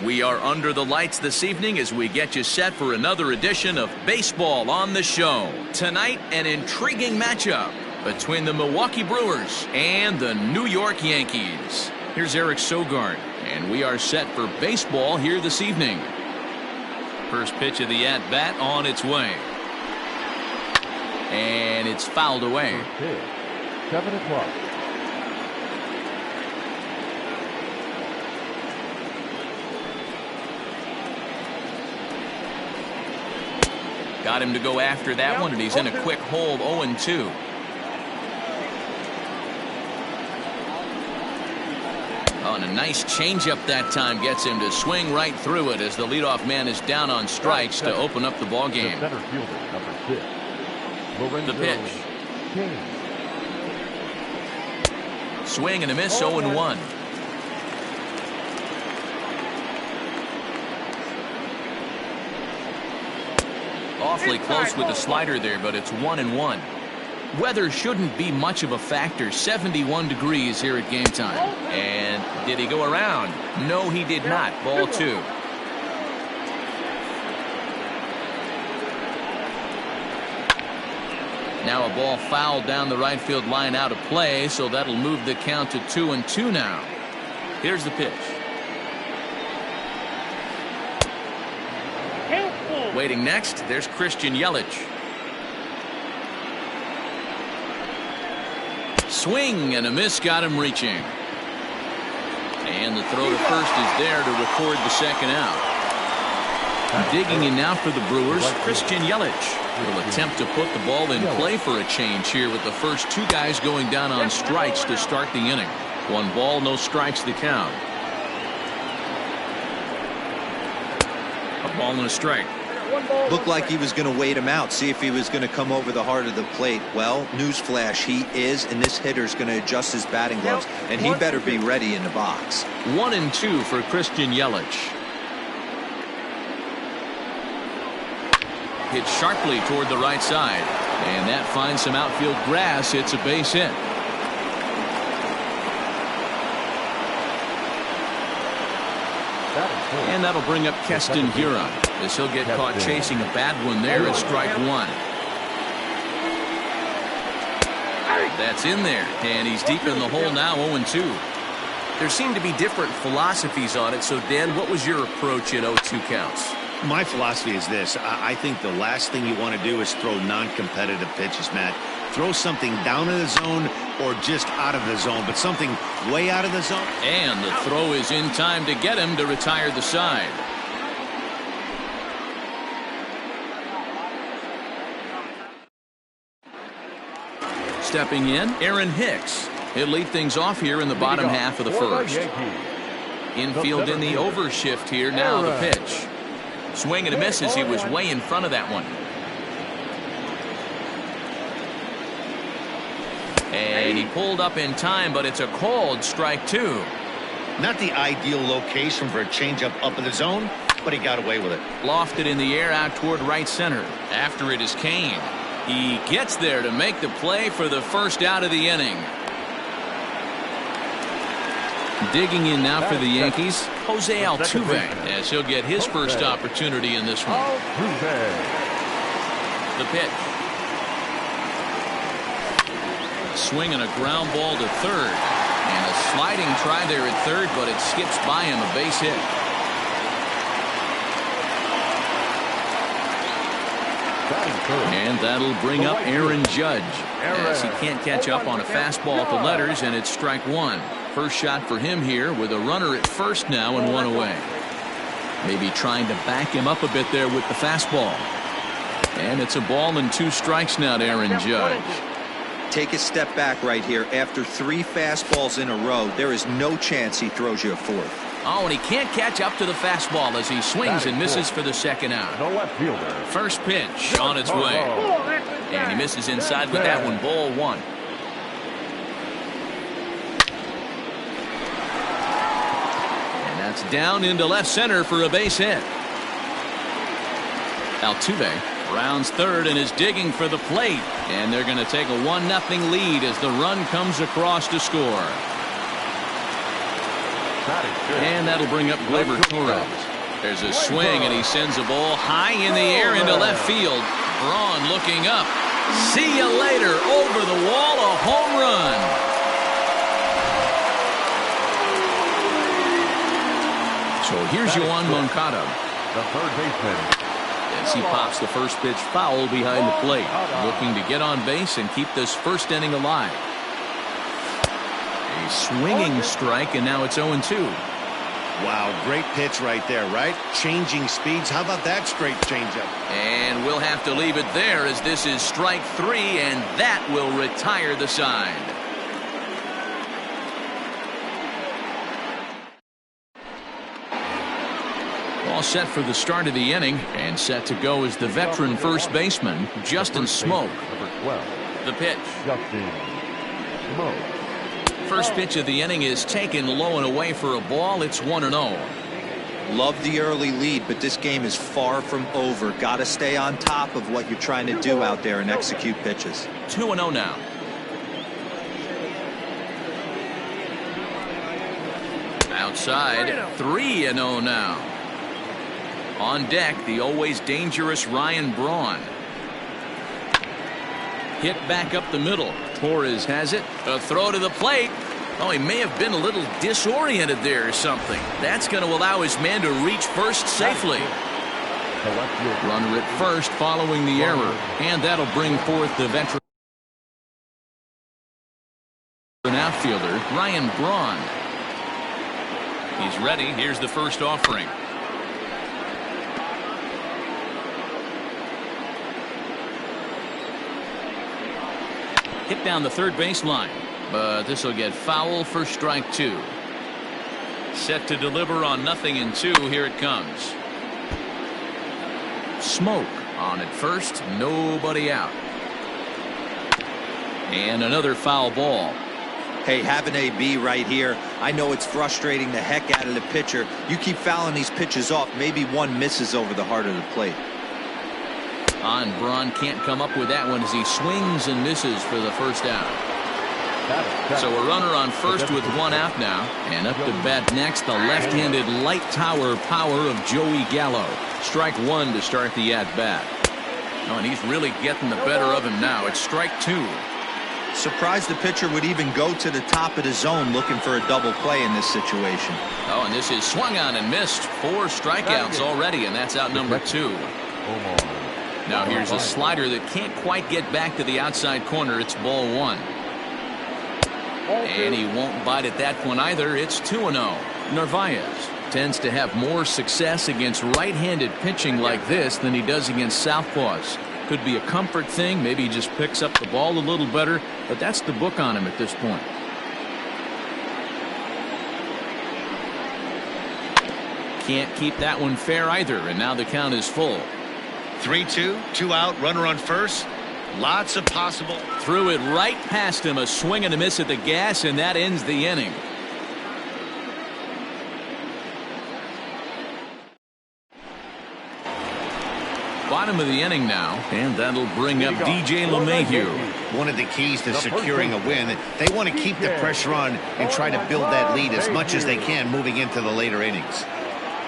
We are under the lights this evening as we get you set for another edition of Baseball on the Show. Tonight, an intriguing matchup between the Milwaukee Brewers and the New York Yankees. Here's Eric Sogard, and we are set for baseball here this evening. First pitch of the at-bat on its way. And it's fouled away. 7 o'clock. Got him to go after that one, and he's in a quick hole, 0-2. Oh, and a nice changeup that time gets him to swing right through it as the leadoff man is down on strikes to open up the ball game. The center fielder, number 6. The pitch. Swing and a miss, 0-1. Awfully close with the slider there, but it's 1-1. Weather shouldn't be much of a factor. 71 degrees here at game time. And did he go around? No, he did not. Ball 2. Now a ball fouled down the right field line out of play, so that'll move the count to 2-2 now. Here's the pitch. Waiting next, there's Christian Yelich. Swing and a miss got him reaching. And the throw to first is there to record the second out. Digging in now for the Brewers, Christian Yelich will attempt to put the ball in play for a change here with the first two guys going down on strikes to start the inning. 1 ball, no strikes the count. A ball and a strike. Looked like he was going to wait him out, see if he was going to come over the heart of the plate. Well, newsflash, he is, and this hitter's going to adjust his batting gloves, and he better be ready in the box. 1-2 for Christian Yelich. Hit sharply toward the right side, and that finds some outfield grass. It's a base hit. And that'll bring up Keston Hiura as he'll get caught chasing a bad one there at strike 1. That's in there, and he's deep in the hole now, 0-2. There seem to be different philosophies on it, so Dan, what was your approach at 0-2 counts? My philosophy is this. I think the last thing you want to do is throw non-competitive pitches, Matt. Throw something down in the zone or just out of the zone, but something way out of the zone. And the throw is in time to get him to retire the side. Stepping in, Aaron Hicks. He'll lead things off here in the bottom half of the first. Infield in the overshift here. Now the pitch. Swing and a miss as he was way in front of that one. And he pulled up in time, but it's a called strike 2. Not the ideal location for a changeup up in the zone, but he got away with it. Lofted in the air out toward right center. After it is Kane. He gets there to make the play for the first out of the inning. Digging in now for the Yankees, Jose Altuve, as he'll get his first opportunity in this one. The pitch. Swing and a ground ball to third. And a sliding try there at third, but it skips by him, a base hit. And that'll bring up Aaron Judge, as he can't catch up on a fastball at the letters, and it's strike 1. First shot for him here with a runner at first now and 1 away. Maybe trying to back him up a bit there with the fastball. And it's a ball and 2 strikes now to Aaron Judge. Take a step back right here. After 3 fastballs in a row, there is no chance he throws you a 4th. Oh, and he can't catch up to the fastball as he swings and misses for the second out. The left fielder. First pitch on its way. And he misses inside with that one, ball 1. And that's down into left center for a base hit. Altuve rounds third and is digging for the plate. And they're going to take a 1-0 lead as the run comes across to score. And that'll bring up Gleyber Torres. There's a swing, and he sends a ball high in the air into left field. Braun looking up. See you later. Over the wall, a home run. So here's Yoan Moncada. The third baseman. As he pops the first pitch foul behind the plate. Looking to get on base and keep this first inning alive. A swinging strike, and now it's 0-2. Wow, great pitch right there, right? Changing speeds. How about that straight changeup? And we'll have to leave it there as this is strike 3, and that will retire the side. All set for the start of the inning, and set to go is the veteran first baseman, Justin Smoak. Number 12. The pitch. Justin Smoak. First pitch of the inning is taken low and away for a ball. It's 1-0. Love the early lead, but this game is far from over. Got to stay on top of what you're trying to do out there and execute pitches. 2-0 now. Outside, 3-0 now. On deck, the always dangerous Ryan Braun. Hit back up the middle. Torres has it. A throw to the plate. Oh, he may have been a little disoriented there or something. That's going to allow his man to reach first safely. Runner at first following the error. And that'll bring forth the veteran outfielder, Ryan Braun. He's ready. Here's the first offering. Hit down the third baseline, but this will get foul for strike 2. Set to deliver on 0-2. Here it comes. Smoak on at first, nobody out. And another foul ball. Hey, have an AB right here. I know it's frustrating the heck out of the pitcher. You keep fouling these pitches off, maybe one misses over the heart of the plate. Braun can't come up with that one as he swings and misses for the first out. So a runner on first with one out now. And up to bat next, the left-handed light tower power of Joey Gallo. Strike 1 to start the at-bat. Oh, and he's really getting the better of him now. It's strike 2. Surprised the pitcher would even go to the top of the zone looking for a double play in this situation. Oh, and this is swung on and missed. 4 strikeouts already, and that's out number 2. Now here's a slider that can't quite get back to the outside corner. It's ball 1. And he won't bite at that one either. It's 2-0. Narvaez tends to have more success against right-handed pitching like this than he does against southpaws. Could be a comfort thing. Maybe he just picks up the ball a little better, but that's the book on him at this point. Can't keep that one fair either, and now the count is full. 3-2, 2 out, runner on first. Lots of possible. Threw it right past him, a swing and a miss at the gas, and that ends the inning. Bottom of the inning now, and that'll bring up DJ LeMahieu. One of the keys to securing a win, they want to keep the pressure on and try to build that lead as much as they can moving into the later innings.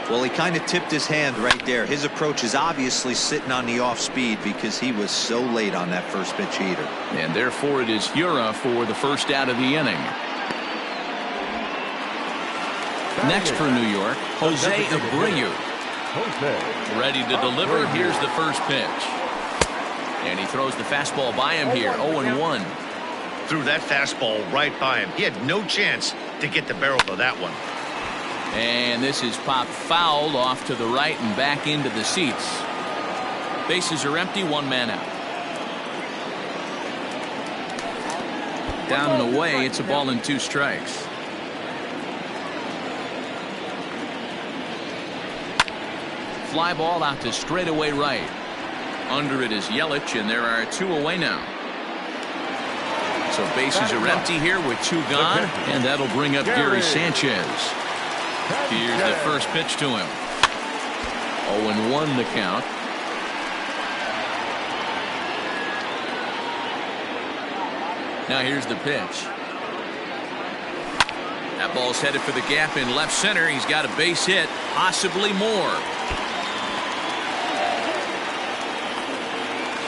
Well, he kind of tipped his hand right there. His approach is obviously sitting on the off speed because he was so late on that first pitch heater. And therefore it is Hura for the first out of the inning. Next for New York, Jose Abreu. Ready to deliver. Here's the first pitch. And he throws the fastball by him here. 0-1. Threw that fastball right by him. He had no chance to get the barrel of that one. And this is popped foul off to the right and back into the seats. Bases are empty, 1 man out. Down and away, it's a ball and 2 strikes. Fly ball out to straightaway right. Under it is Yelich, and there are 2 away now. So bases are empty here with 2 gone, and that'll bring up Gary Sanchez. Here's the first pitch to him. 0-1 the count. Now here's the pitch. That ball's headed for the gap in left center. He's got a base hit, possibly more.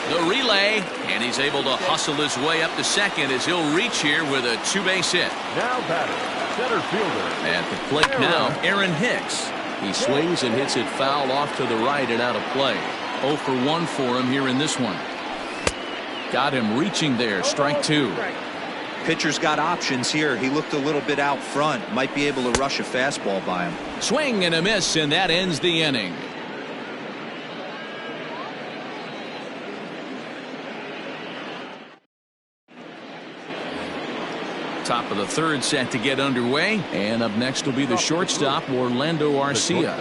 The relay, and he's able to hustle his way up to second as he'll reach here with a two-base hit. Now batting, center fielder. At the plate now, Aaron Hicks. He swings and hits it foul off to the right and out of play. 0 for 1 for him here in this one. Got him reaching there, strike two. Pitcher's got options here. He looked a little bit out front. Might be able to rush a fastball by him. Swing and a miss, and that ends the inning. Top of the third set to get underway, and up next will be the shortstop, Orlando Arcia.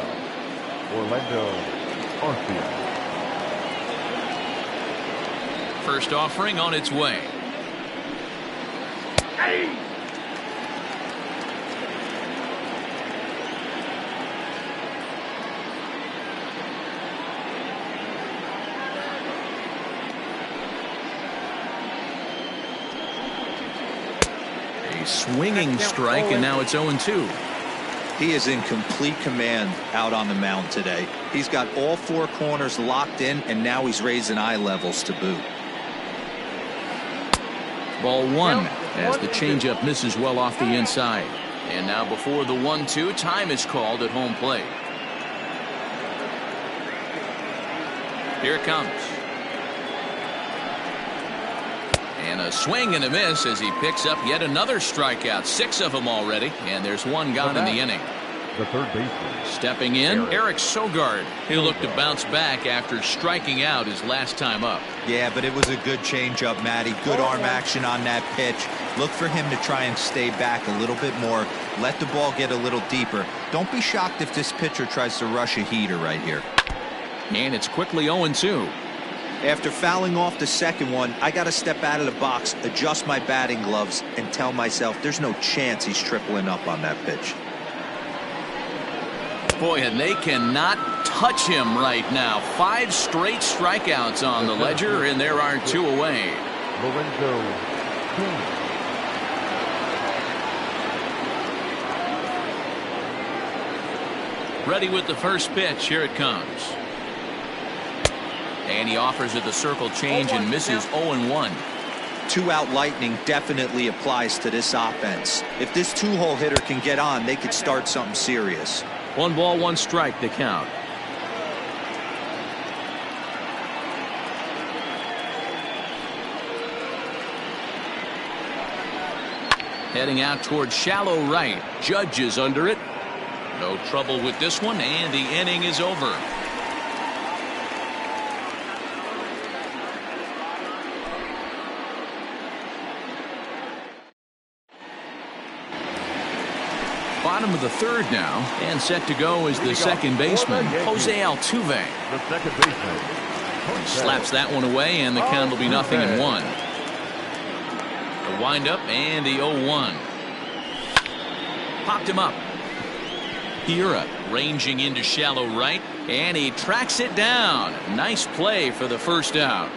Orlando Arcia. First offering on its way. A swinging strike, and now it's 0-2. He is in complete command out on the mound today. He's got all four corners locked in, and now he's raising eye levels to boot. Ball one as the changeup misses well off the inside. And now before the 1-2, time is called at home plate. Here it comes. And a swing and a miss as he picks up yet another strikeout. 6 of them already, and there's one gone in the inning. The third baseman. Stepping in, Eric Sogard. He'll look to bounce back after striking out his last time up. Yeah, but it was a good changeup, Matty. Good arm action on that pitch. Look for him to try and stay back a little bit more. Let the ball get a little deeper. Don't be shocked if this pitcher tries to rush a heater right here. And it's quickly 0-2. After fouling off the second one, I got to step out of the box, adjust my batting gloves, and tell myself there's no chance he's tripling up on that pitch. Boy, and they cannot touch him right now. 5 straight strikeouts on the ledger, and there are 2 away. Lorenzo King. Ready with the first pitch. Here it comes. And he offers it the circle change and misses 0-1. 2-out lightning definitely applies to this offense. If this 2-hole hitter can get on, they could start something serious. 1 ball, 1 strike to count. Heading out towards shallow right. Judge is under it. No trouble with this one, and the inning is over. Bottom of the third now, and set to go is the second baseman, Jose Altuve. The second baseman. Slaps that one away, and the count will be 0-1. The windup and the 0-1. Popped him up. Hira ranging into shallow right, and he tracks it down. Nice play for the first out.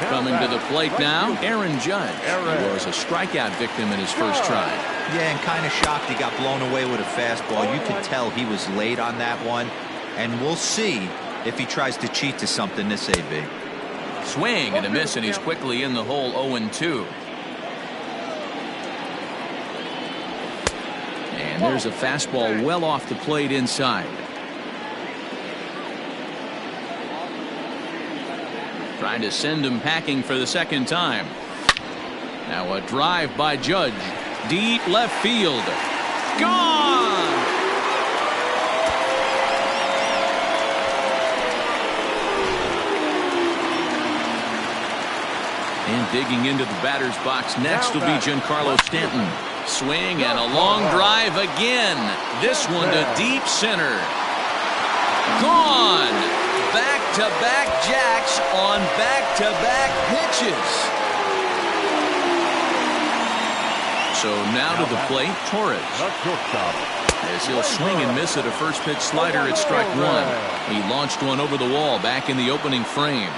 Coming to the plate now, Aaron Judge. He was a strikeout victim in his first try. Yeah, and kind of shocked he got blown away with a fastball. You could tell he was late on that one, and we'll see if he tries to cheat to something this AB. Swing and a miss, and he's quickly in the hole. 0-2. And there's a fastball well off the plate inside. Trying to send him packing for the second time. Now a drive by Judge. Deep left field. Gone! And digging into the batter's box next will be Giancarlo Stanton. Swing and a long drive again. This one to deep center. Gone! Back-to-back jacks on back-to-back pitches. So now to the plate, Torres. As he'll swing and miss at a first pitch slider at strike 1. He launched one over the wall back in the opening frame.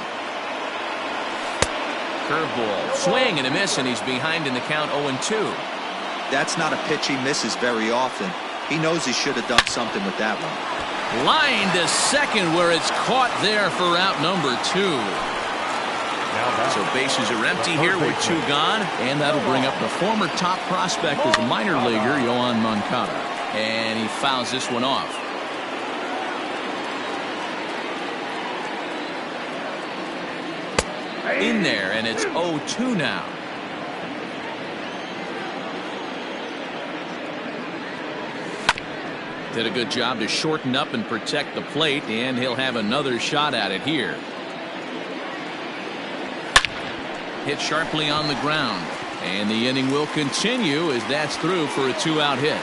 Curveball, swing and a miss, and he's behind in the count 0-2. That's not a pitch he misses very often. He knows he should have done something with that one. Line to second, where it's caught there for out number 2. So bases are empty here with 2 gone, and that'll bring up the former top prospect as a minor leaguer, Yoan Moncada. And he fouls this one off. In there, and it's 0-2 now. Did a good job to shorten up and protect the plate, and he'll have another shot at it here. Hit sharply on the ground, and the inning will continue as that's through for a 2-out hit.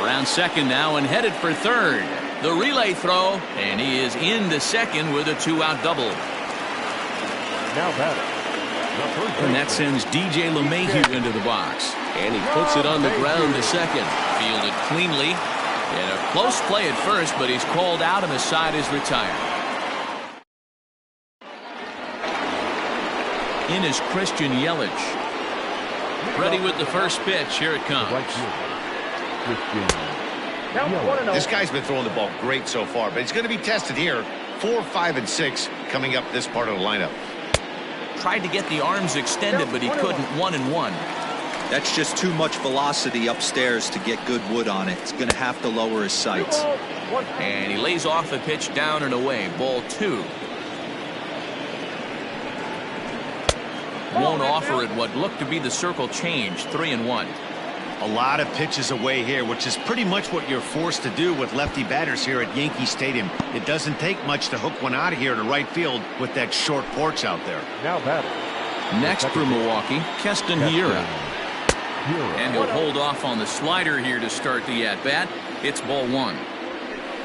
Around second now and headed for third. The relay throw, and he is into second with a 2-out double. Now batting. And that sends DJ LeMahieu into the box. And he puts it on the ground to second. Fielded cleanly. And a close play at first, but he's called out and the side is retired. In is Christian Yelich. Ready with the first pitch. Here it comes. This guy's been throwing the ball great so far, but he's going to be tested here. 4, 5, and 6 coming up this part of the lineup. Tried to get the arms extended, but he couldn't. 1-1. That's just too much velocity upstairs to get good wood on it. It's going to have to lower his sights. And he lays off the pitch down and away. Ball 2. Won't offer it what looked to be the circle change. 3-1. A lot of pitches away here, which is pretty much what you're forced to do with lefty batters here at Yankee Stadium. It doesn't take much to hook one out of here to right field with that short porch out there. Now batting. Next for Milwaukee, Keston Hiura. And he'll hold off on the slider here to start the at-bat. It's ball 1.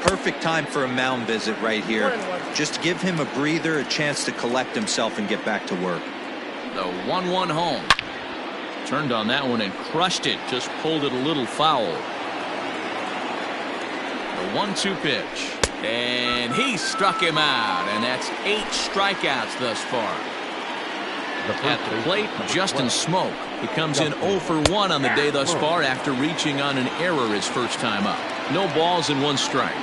Perfect time for a mound visit right here. Just give him a breather, a chance to collect himself and get back to work. The 1-1 home. Turned on that one and crushed it. Just pulled it a little foul. The 1-2 pitch. And he struck him out. And that's 8 strikeouts thus far. At the plate, Justin Smoke. He comes in 0 for 1 on the day thus far after reaching on an error his first time up. No balls and 1 strike.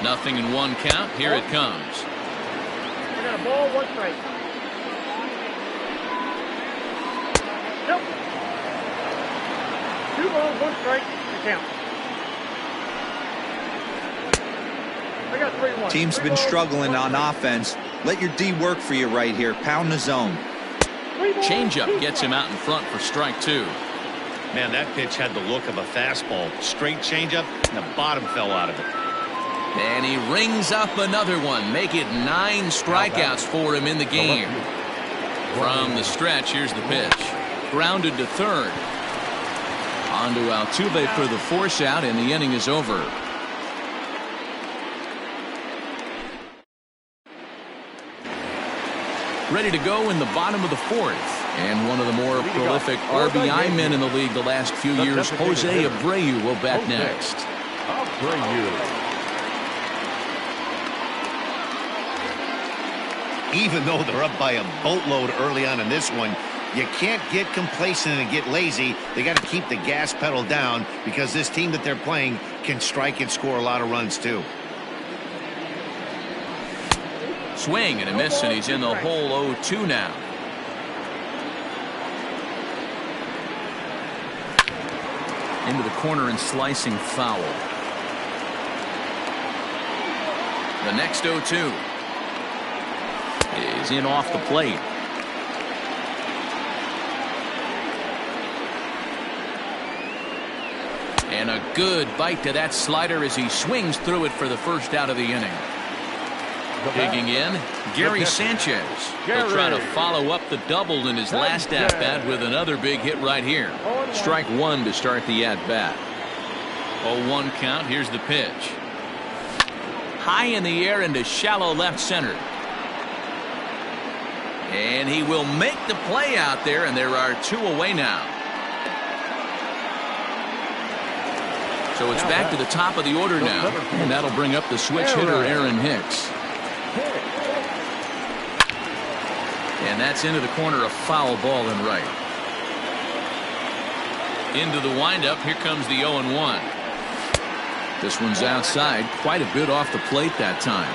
Nothing in 1 count. Here it comes. We got a ball, 1 strike. Nope. 2 balls, 1 strike to count. I got 3-1. Team's been struggling on offense. Let your D work for you right here. Pound the zone. Changeup gets him out in front for strike 2. Man, that pitch had the look of a fastball. Straight changeup, and the bottom fell out of it. And he rings up another one. Make it 9 strikeouts for him in the game. From the stretch, here's the pitch. Grounded to third. On to Altuve for the force out, and the inning is over. Ready to go in the bottom of the 4th. And one of the more prolific RBI men in the league the last few years, Jose Abreu, will bat next. Even though they're up by a boatload early on in this one, you can't get complacent and get lazy. They got to keep the gas pedal down because this team that they're playing can strike and score a lot of runs too. Swing and a miss, and he's in the hole 0-2 now. Into the corner and slicing foul. The next 0-2 is in off the plate. And a good bite to that slider as he swings through it for the first out of the inning. Digging in, Gary Sanchez. He'll try to follow up the double in his last at-bat with another big hit right here. Strike 1 to start the at-bat. 0-1 count. Here's the pitch. High in the air into shallow left center. And he will make the play out there, and there are 2 away now. So it's back to the top of the order now, and that'll bring up the switch hitter Aaron Hicks. And that's into the corner, a foul ball and right. Into the windup. Here comes the 0-1. This one's outside, quite a bit off the plate that time.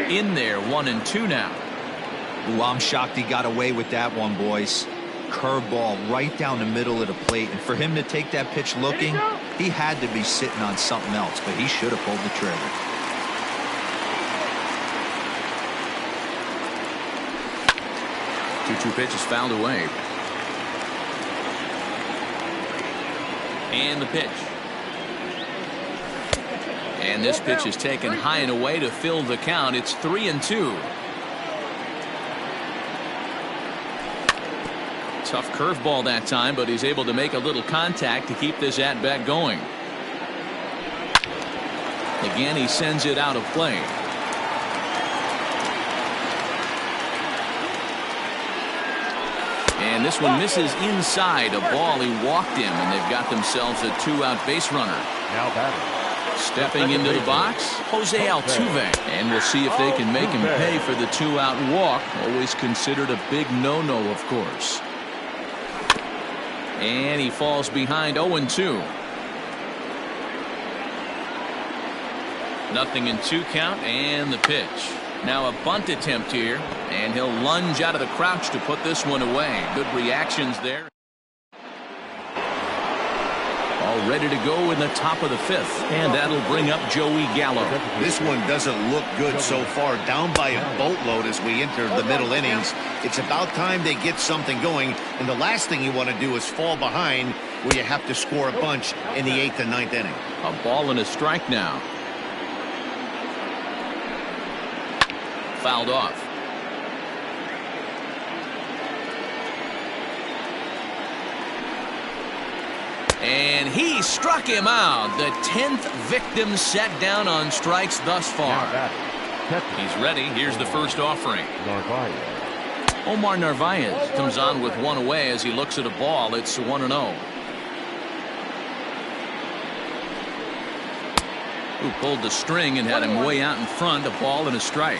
In there, 1-2 now. Ooh, I'm shocked he got away with that one, boys. Curveball right down the middle of the plate, and for him to take that pitch looking, he had to be sitting on something else, but he should have pulled the trigger. Two pitches fouled away. And the pitch. And this pitch is taken high and away to fill the count. It's 3-2. Tough curveball that time, but he's able to make a little contact to keep this at-bat going. Again, he sends it out of play. And this one misses inside. A ball, he walked him, and they've got themselves a 2-out base runner. Now batting. Stepping into the box, Jose Altuve. And we'll see if they can make him pay for the 2-out walk. Always considered a big no-no, of course. And he falls behind 0-2. Nothing in 2 count, and the pitch. Now a bunt attempt here, and he'll lunge out of the crouch to put this one away. Good reactions there. All ready to go in the top of the 5th, and that'll bring up Joey Gallo. This one doesn't look good so far. Down by a boatload as we enter the middle innings. It's about time they get something going, and the last thing you want to do is fall behind where you have to score a bunch in the 8th and 9th inning. A ball and a strike now. Fouled off. And he struck him out. The 10th victim set down on strikes thus far. He's ready. Here's the first offering. Omar Narvaez comes on with one away as he looks at a ball. It's 1-0. Who pulled the string and had him way out in front. A ball and a strike.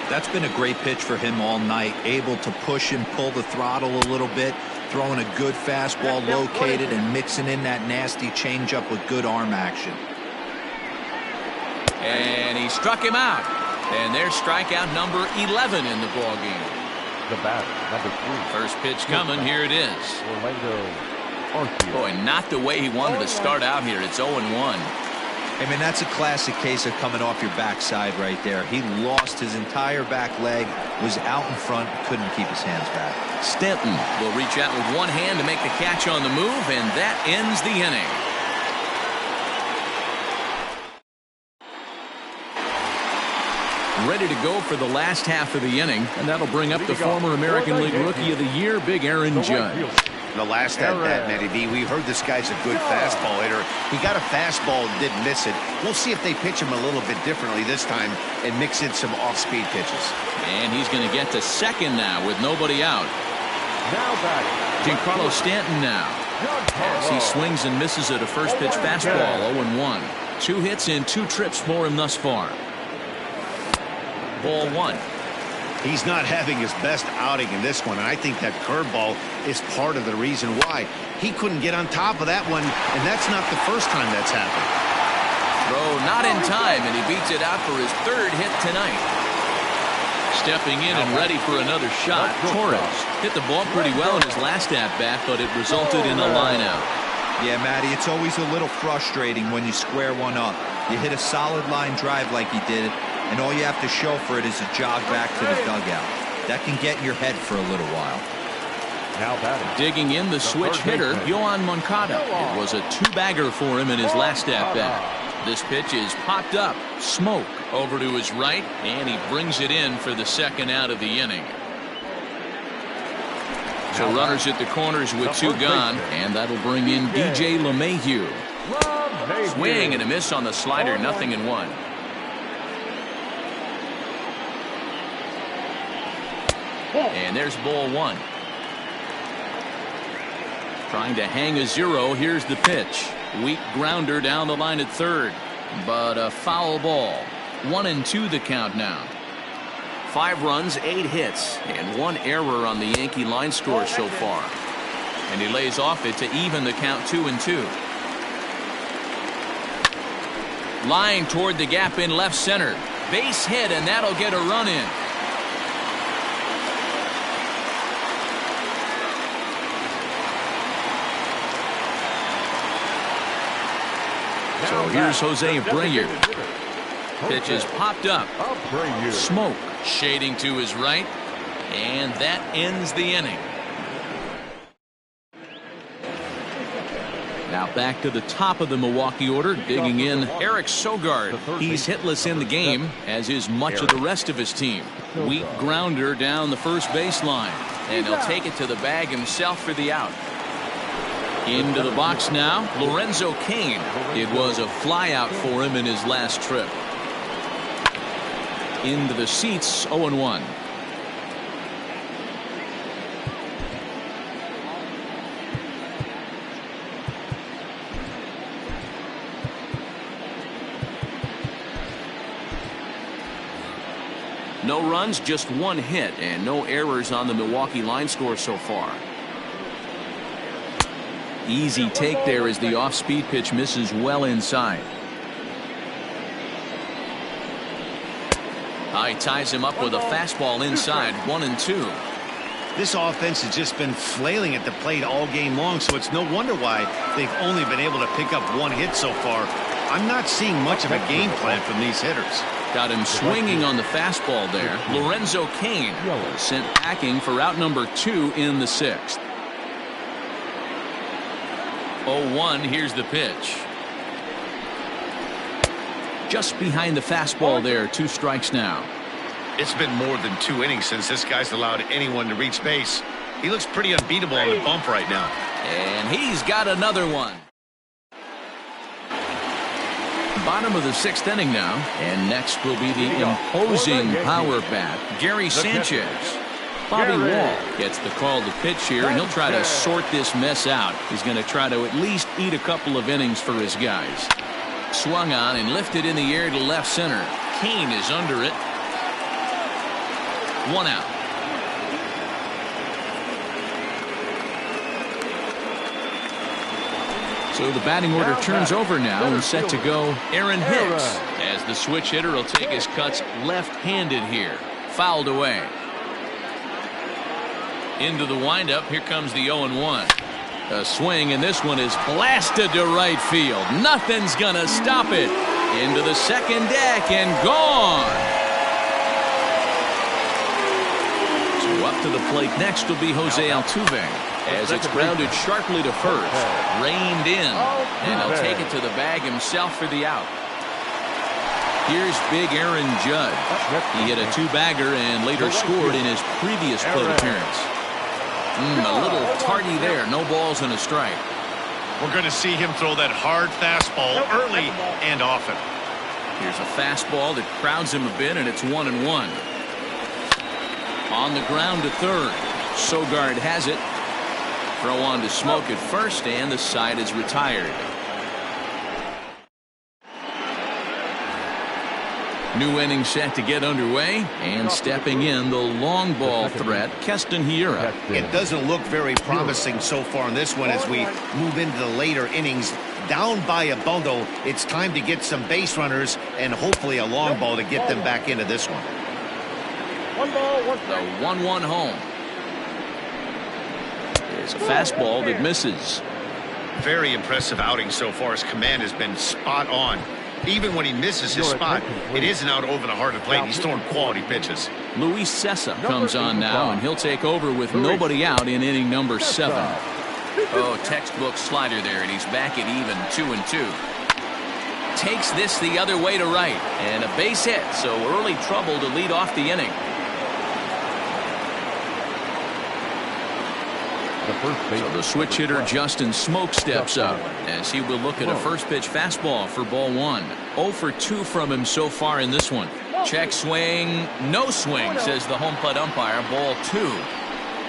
That's been a great pitch for him all night. Able to push and pull the throttle a little bit. Throwing a good fastball located and mixing in that nasty changeup with good arm action. And he struck him out. And there's strikeout number 11 in the ball game. The batter, number 3. First pitch coming. Here it is. Boy, not the way he wanted to start out here. It's 0-1. I mean, that's a classic case of coming off your backside right there. He lost his entire back leg, was out in front, couldn't keep his hands back. Stanton will reach out with one hand to make the catch on the move, and that ends the inning. Ready to go for the last half of the inning, and that'll bring up the former American League Rookie of the Year, Big Aaron Judge. The last at bat, Matty B, we heard this guy's a good fastball hitter. He got a fastball and didn't miss it. We'll see if they pitch him a little bit differently this time and mix in some off-speed pitches. And he's going to get to second now with nobody out. Giancarlo Stanton now. As he swings and misses at a first pitch fastball, 0-1. 2 hits and 2 trips for him thus far. Ball 1. He's not having his best outing in this one, and I think that curveball is part of the reason why. He couldn't get on top of that one, and that's not the first time that's happened. Throw not in time, and he beats it out for his 3rd hit tonight. Stepping in and ready for another shot, Torres hit the ball pretty well in his last at-bat, but it resulted in a line-out. Yeah, Matty, it's always a little frustrating when you square one up. You hit a solid line drive like he did, and all you have to show for it is a jog back to the dugout. That can get in your head for a little while. Now batting. Digging in the switch hitter, Yohan Moncada. It was a 2-bagger for him in his last at-bat. This pitch is popped up. Smoke over to his right, and he brings it in for the 2nd out of the inning. So runners at the corners with 2 gone, and that'll bring in DJ LeMahieu. Swing and a miss on the slider, 0-1. And there's ball 1. Trying to hang a 0. Here's the pitch. Weak grounder down the line at 3rd. But a foul ball. 1-2 the count now. 5 runs, 8 hits, and 1 error on the Yankee line score so far. And he lays off it to even the count 2-2. Line toward the gap in left center. Base hit, and that'll get a run in. So here's Jose Abreu. Pitch is popped up. Smoke shading to his right, and that ends the inning. Now back to the top of the Milwaukee order, digging in Eric Sogard. He's hitless in the game, as is much of the rest of his team. Weak grounder down the first baseline, and he'll take it to the bag himself for the out. Into the box now, Lorenzo Cain. It was a flyout for him in his last trip. Into the seats, 0-1. No runs, just 1 hit, and no errors on the Milwaukee line score so far. Easy take there as the off-speed pitch misses well inside. He ties him up with a fastball inside, 1-2. This offense has just been flailing at the plate all game long, so it's no wonder why they've only been able to pick up 1 hit so far. I'm not seeing much of a game plan from these hitters. Got him swinging on the fastball there. Lorenzo Cain sent packing for out number 2 in the 6th. 0-1, here's the pitch. Just behind the fastball there, 2 strikes now. It's been more than 2 innings since this guy's allowed anyone to reach base. He looks pretty unbeatable on the bump right now. And he's got another one. Bottom of the 6th inning now, and next will be the imposing power bat, Gary Sanchez. Bobby Wall gets the call to pitch here, and he'll try to sort this mess out. He's going to try to at least eat a couple of innings for his guys. Swung on and lifted in the air to left center. Cain is under it. 1 out. So the batting order turns over now and set to go Aaron Hicks, as the switch hitter will take his cuts left-handed here. Fouled away. Into the windup. Here comes the 0-1. A swing, and this one is blasted to right field. Nothing's gonna stop it. Into the second deck and gone. So up to the plate next will be Jose Altuve, as it's grounded sharply to first. Reined in, and he'll take it to the bag himself for the out. Here's big Aaron Judge. He hit a 2-bagger and later scored in his previous plate appearance. A little tardy there. No balls and a strike. We're going to see him throw that hard fastball early and often. Here's a fastball that crowds him a bit, and it's 1-1. On the ground to third. Sogard has it. Throw on to Smoke at first, and the side is retired. New inning set to get underway, and stepping in the long ball threat, Keston Hiura. It doesn't look very promising so far in this one as we move into the later innings. Down by a bundle, it's time to get some base runners and hopefully a long ball to get them back into this one. 1 ball, 1 strike. The 1-1 home. There's a fastball that misses. Very impressive outing so far. His command has been spot on. Even when he misses his spot, it isn't out over the heart of the plate. He's throwing quality pitches. Luis Cessa comes on now, and he'll take over with nobody out in inning number 7. Oh, textbook slider there, and he's back at even 2-2. Takes this the other way to right, and a base hit, so early trouble to lead off the inning. So the switch hitter Justin Smoke steps up as he will look at a first pitch fastball for ball 1. 0 for 2 from him so far in this one. Check swing, no swing, says the home plate umpire. Ball 2.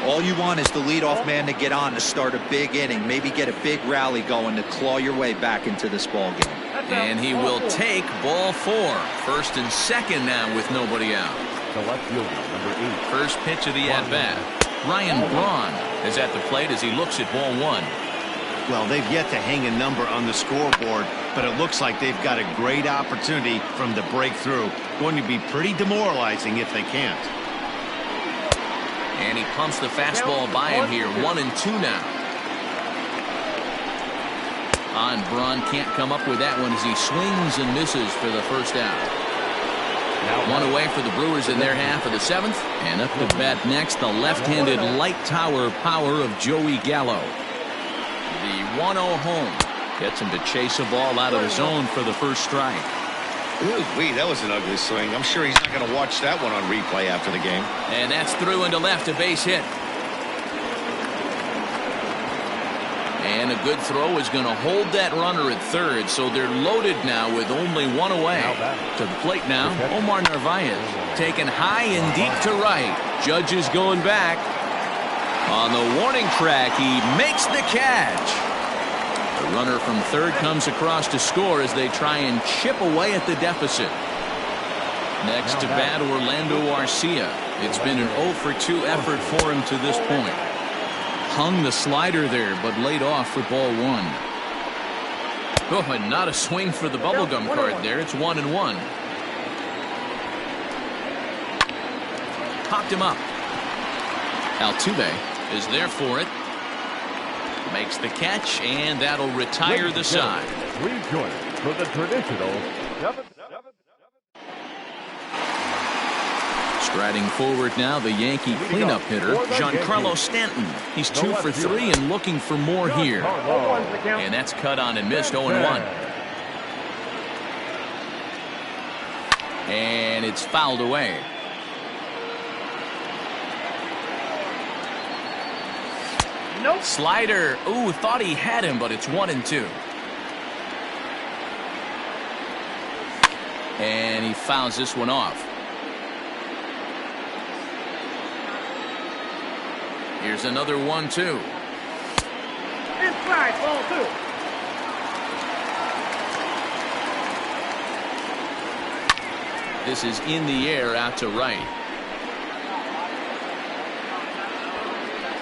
All you want is the leadoff man to get on to start a big inning, maybe get a big rally going to claw your way back into this ball game. And he will take ball 4. First and second now with nobody out. The left fielder, number 8. First pitch of the at-bat. Ryan Braun is at the plate as he looks at ball 1. Well, they've yet to hang a number on the scoreboard, but it looks like they've got a great opportunity from the breakthrough. Going to be pretty demoralizing if they can't. And he pumps the fastball by him here. 1-2 now. Braun can't come up with that one as he swings and misses for the first out. One away for the Brewers in their half of the 7th. And up to bat next, the left-handed light tower power of Joey Gallo. The 1-0 home gets him to chase a ball out of the zone for the first strike. Ooh-wee, that was an ugly swing. I'm sure he's not going to watch that one on replay after the game. And that's through into left, a base hit. And a good throw is going to hold that runner at third, so they're loaded now with only one away. To the plate now, Omar Narvaez taken high and deep to right. Judge is going back. On the warning track, he makes the catch. The runner from third comes across to score as they try and chip away at the deficit. Next to bat, Orlando Arcia. It's been an 0-for-2 effort for him to this point. Hung the slider there, but laid off for ball 1. Oh, and not a swing for the bubblegum card there. It's 1-1. Popped him up. Altuve is there for it. Makes the catch, and that'll retire the side. Rejoin for the traditional 7-7. Striding forward now, the Yankee cleanup hitter, Giancarlo Stanton. He's 2 for 3 and looking for more here. And that's cut on and missed, 0-1. And it's fouled away. Nope. Slider. Ooh, thought he had him, but it's 1-2. And he fouls this one off. Here's another 1-2. Inside, ball 2. This is in the air out to right.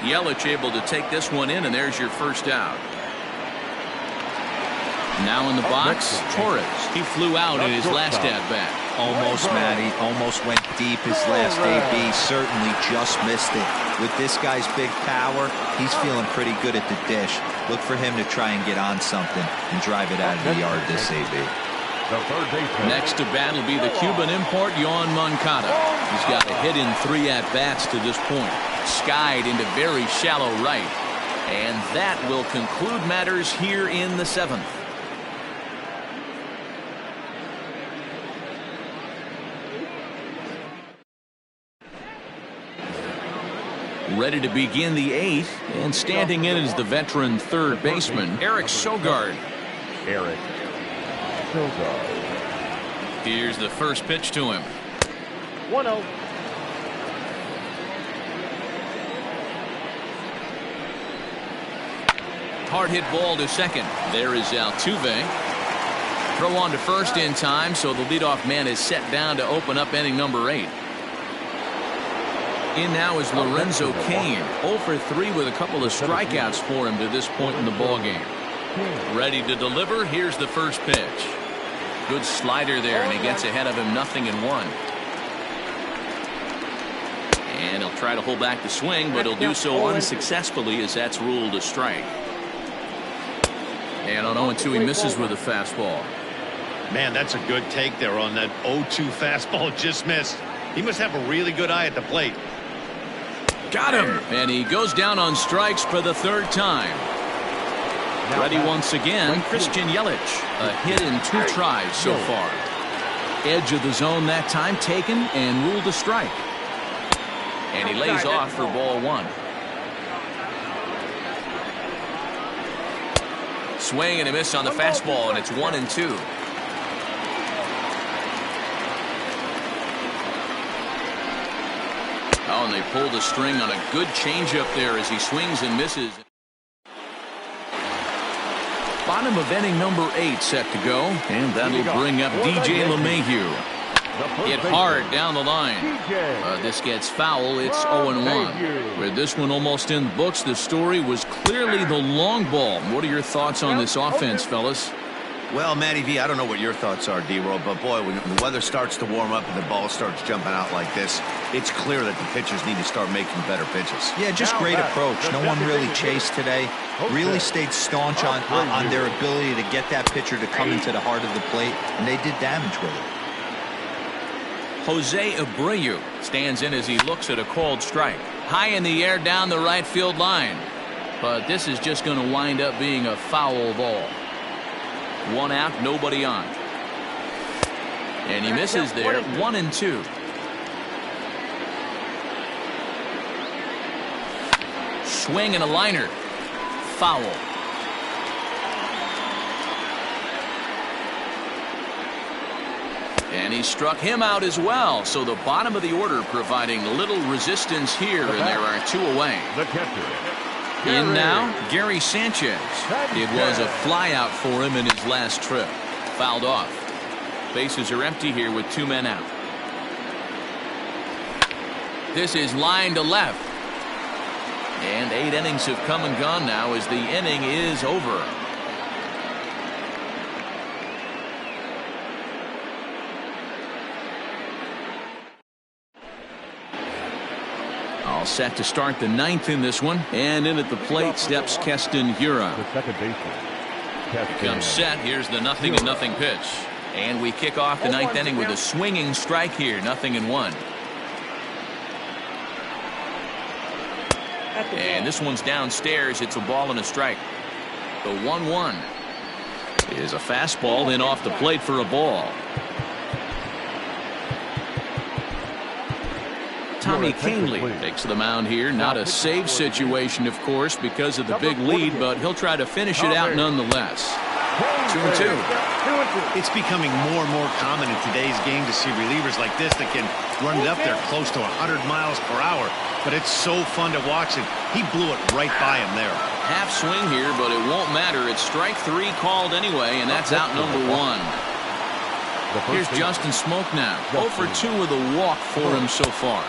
Yelich able to take this one in, and there's your first out. Now in the box, Torres. He flew out in his last at-bat. Almost, Matty. Almost went deep his last AB. Certainly just missed it. With this guy's big power, he's feeling pretty good at the dish. Look for him to try and get on something and drive it out of the yard this AB. Next to bat will be the Cuban import, Yoan Moncada. He's got a hit in 3 at-bats to this point. Skied into very shallow right. And that will conclude matters here in the 7th. Ready to begin the 8th, and standing in is the veteran third baseman, Eric Sogard. Eric Sogard. Here's the first pitch to him. 1-0. Hard hit ball to second. There is Altuve. Throw on to first in time, so the leadoff man is set down to open up inning number 8. In now is Lorenzo Cain, 0 for 3 with a couple of strikeouts for him to this point in the ballgame. Ready to deliver. Here's the first pitch. Good slider there, and he gets ahead of him 0-1. And he'll try to hold back the swing, but he'll do so unsuccessfully as that's ruled a strike. And on 0-2, he misses with a fastball. Man, that's a good take there on that 0-2 fastball. Just missed. He must have a really good eye at the plate. Got him. And he goes down on strikes for the 3rd time. Ready once again, Christian Yelich. A hit in 2 tries so far. Edge of the zone that time taken and ruled a strike. And he lays off for ball 1. Swing and a miss on the fastball, and it's 1-2. Oh, and they pull the string on a good changeup there as he swings and misses. bottom of inning number 8 set to go, and that'll bring up DJ LeMahieu. Hit hard down the line. This gets foul. It's 0-1. With this one almost in the books, the story was clearly the long ball. What are your thoughts on this offense, fellas? Well, Matty V, I don't know what your thoughts are, D-Roll, but boy, when the weather starts to warm up and the ball starts jumping out like this, it's clear that the pitchers need to start making better pitches. Yeah, just great approach. No one really chased today. Really stayed staunch on their ability to get that pitcher to come into the heart of the plate, and they did damage with it. Jose Abreu stands in as he looks at a called strike. High in the air down the right field line. But this is just going to wind up being a foul ball. 1 out, nobody on. And he misses there. 1-2. Swing and a liner. Foul. And he struck him out as well. So the bottom of the order providing little resistance here, and there are 2 away. The catcher. In now, Gary Sanchez. It was a flyout for him in his last trip. Fouled off. Bases are empty here with 2 men out. This is line to left. And 8 innings have come and gone now as the inning is over. All set to start the 9th in this one. And in at the plate steps Keston Hiura. The second baseman. Comes set. Here's the 0-0 pitch. And we kick off the 9th inning with a swinging strike here. 0-1. And this one's downstairs. It's a ball and a strike. The 1-1 is a fastball, then off the plate for a ball. Tommy Kahnle takes the mound here. Not a save situation, of course, because of the big lead, but he'll try to finish it out nonetheless. 2-2. It's becoming more and more common in today's game to see relievers like this that can run it up there close to 100 miles per hour. But it's so fun to watch it. He blew it right by him there. Half swing here, but it won't matter. It's strike 3 called anyway, and that's out number 1. Here's Justin Smoke now. 0 for 2 with a walk for him so far.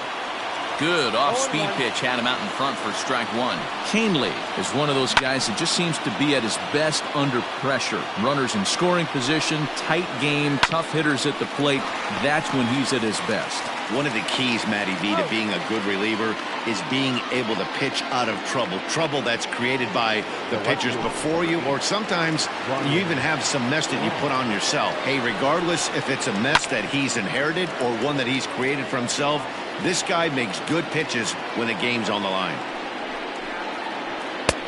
Good off-speed pitch had him out in front for strike 1. Kahnle is one of those guys that just seems to be at his best under pressure. Runners in scoring position, tight game, tough hitters at the plate. That's when he's at his best. One of the keys, Matty V, to being a good reliever is being able to pitch out of trouble. Trouble that's created by the pitchers before you, or sometimes you even have some mess that you put on yourself. Hey, regardless if it's a mess that he's inherited or one that he's created for himself, this guy makes good pitches when the game's on the line.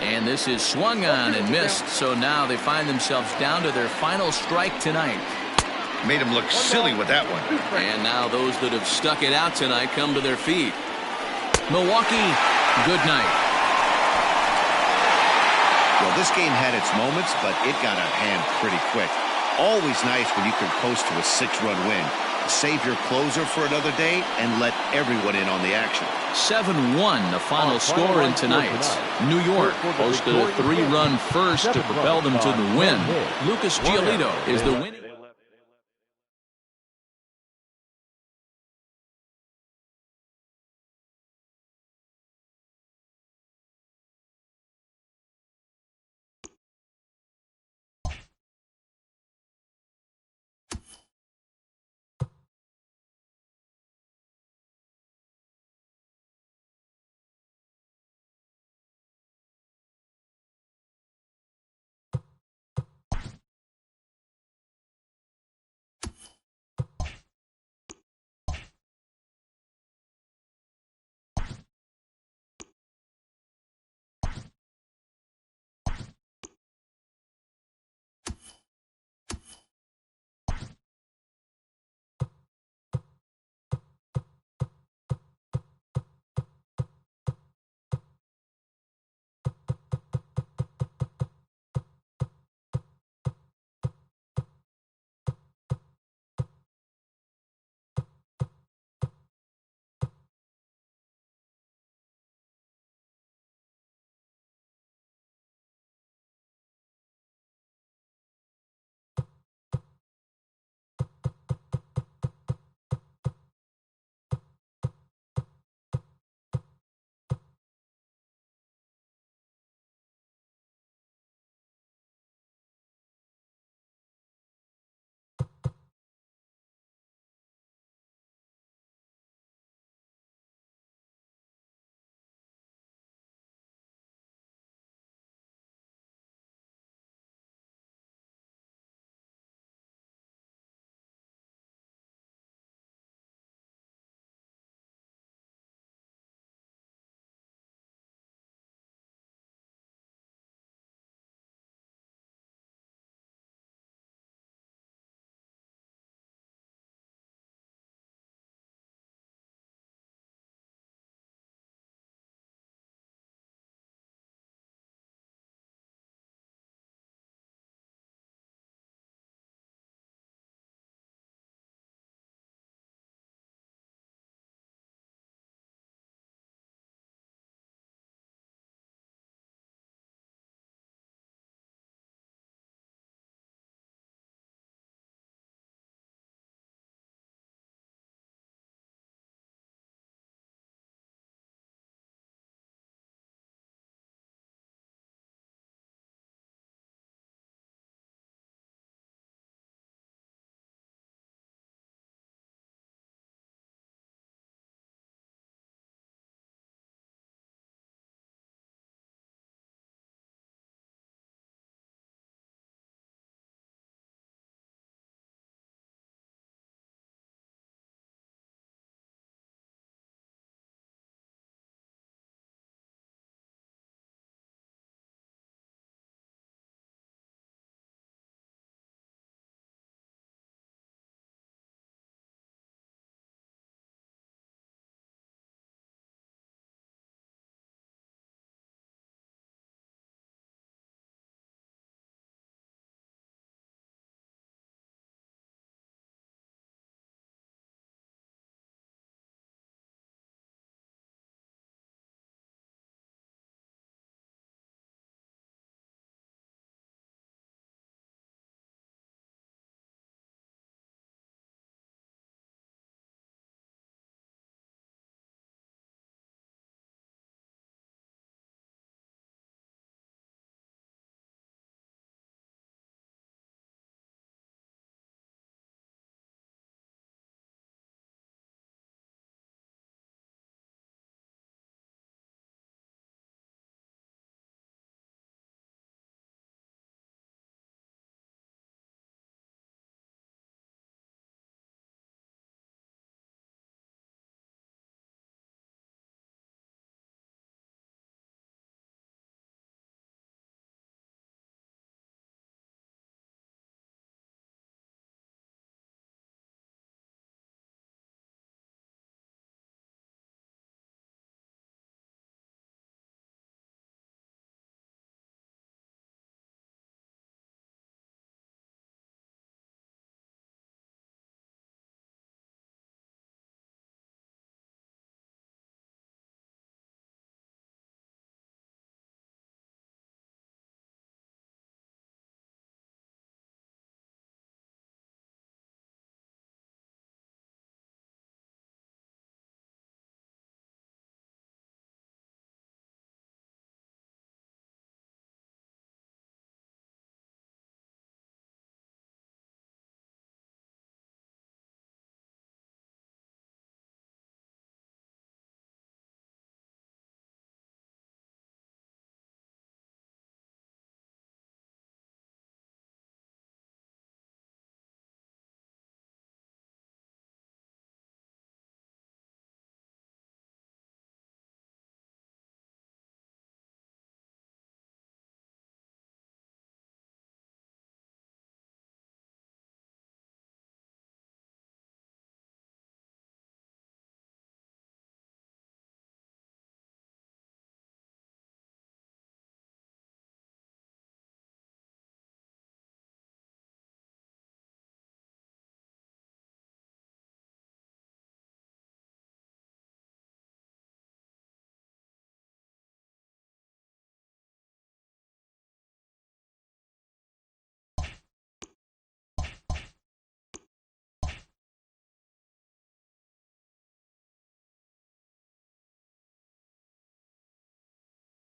And this is swung on and missed, so now they find themselves down to their final strike tonight. Made him look silly with that one. And now those that have stuck it out tonight come to their feet. Milwaukee, good night. Well, this game had its moments, but it got out of hand pretty quick. Always nice when you can coast to a 6-run win. Save your closer for another day and let everyone in on the action. 7-1 the final score in tonight's. New York posted a 3-run first to propel them to the win. Lucas Giolito is the winning.